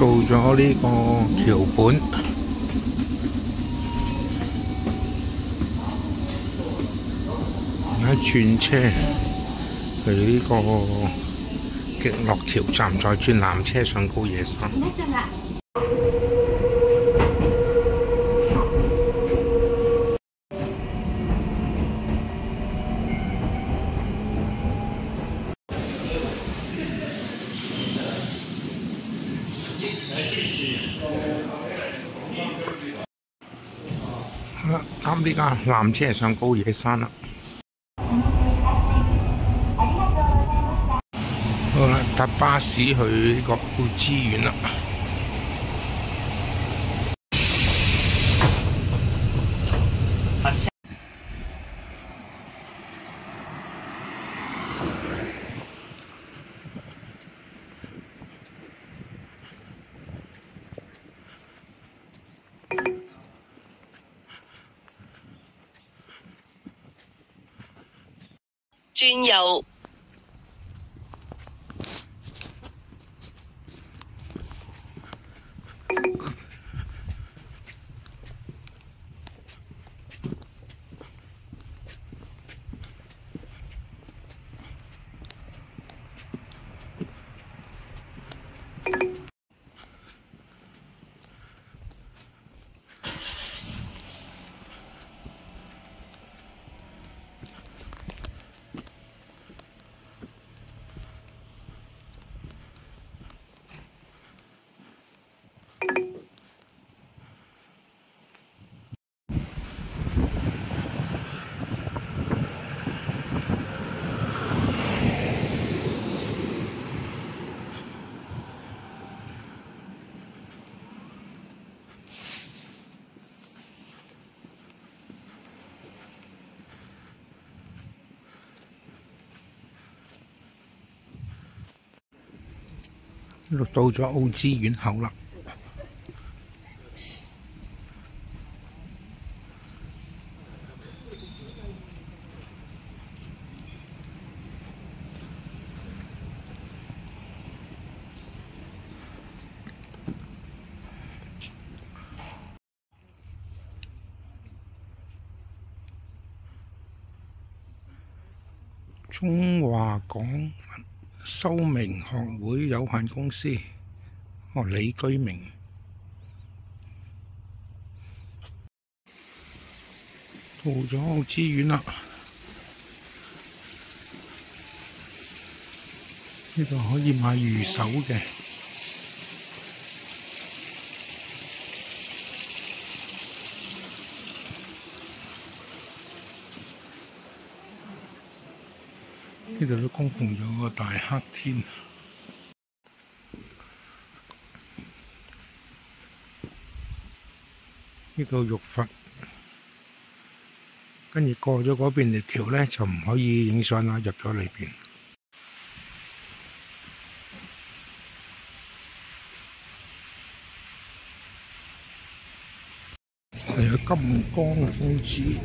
到咗呢個橋本，而家轉車去呢個極樂橋站，再轉纜車上高野山。好啦，啱呢架纜車上高野山啦。好啦，搭巴士去呢個奧之園啦。轉右。到咗奧之園口啦。中華港修明學會有限公司，李居明。到咗奧之園啦，呢度可以買魚手嘅。呢度都供奉咗個大黑天。呢個玉佛，跟住過咗嗰邊條橋咧，就唔可以影相啦，入咗裏邊。係有金剛夫子。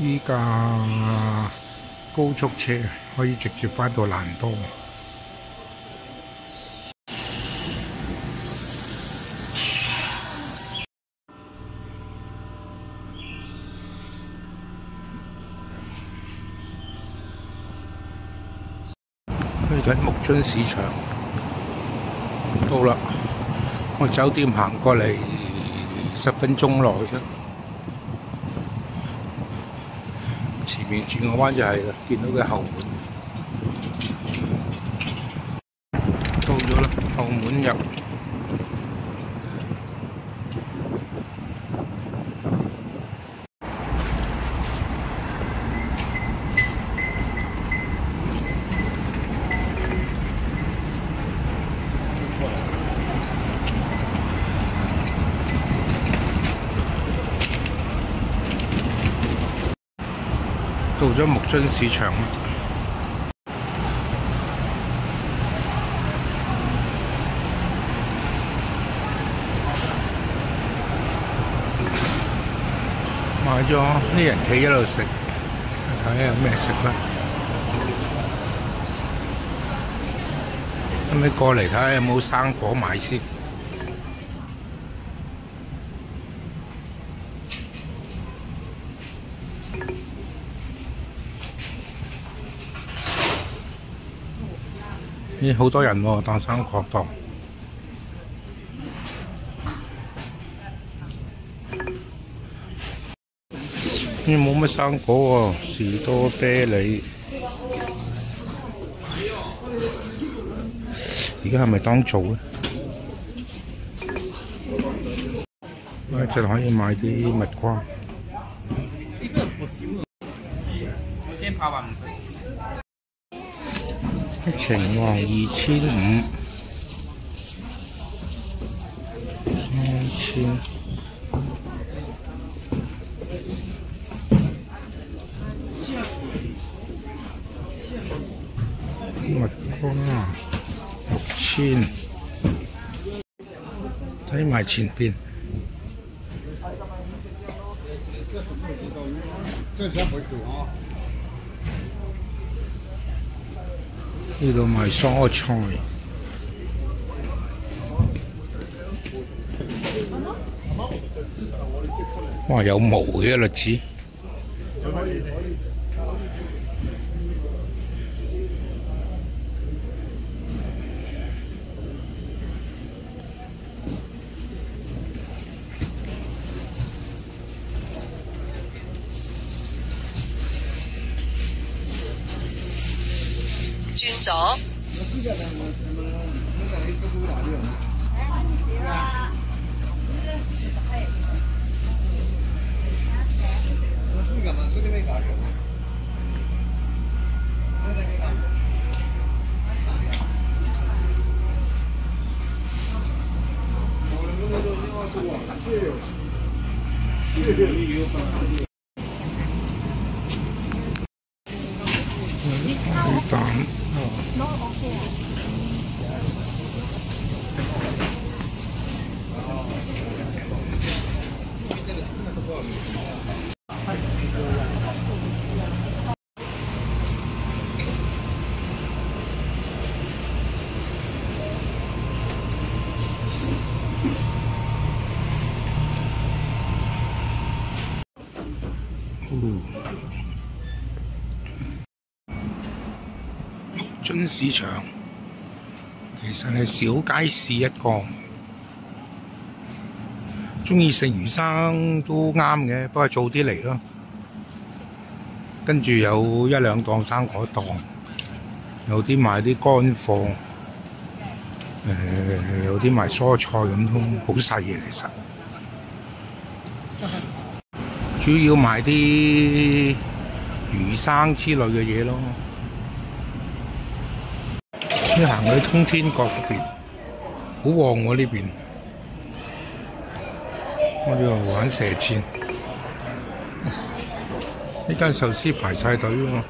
依架高速車可以直接返到蘭多。去緊木津市場，到啦！我酒店行過嚟10分鐘內啫。前面轉個彎就係啦，見到嘅後門。到咗啦，後門入。到咗木津市場啦，買咗啲人企一路食，睇下有咩食啦。咁你過嚟睇下有冇生果買先。咦，好多人喎，當生果檔。咦，冇乜生果喎，士多啤梨。而家係咪當造咧？一陣可以買啲蜜瓜。情王2500，3000。蜜瓜6000，睇埋前邊。呢度賣蔬菜，哇！有毛嘅栗子，轉左。蛋。木津市場其實係小街市一個，鍾意食魚生都啱嘅，不過早啲嚟咯。跟住有一兩檔生果檔，有啲賣啲乾貨，有啲賣蔬菜咁都好細嘅其實。主要賣啲魚生之類嘅嘢咯。你行去通天閣嗰邊，好旺喎呢邊。我哋又玩射箭，呢間壽司排晒隊喎。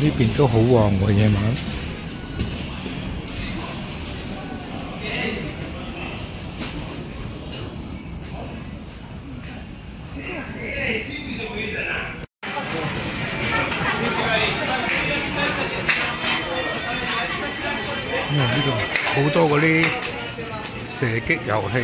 呢邊都好旺喎，夜晚。呢度好多嗰啲射擊遊戲。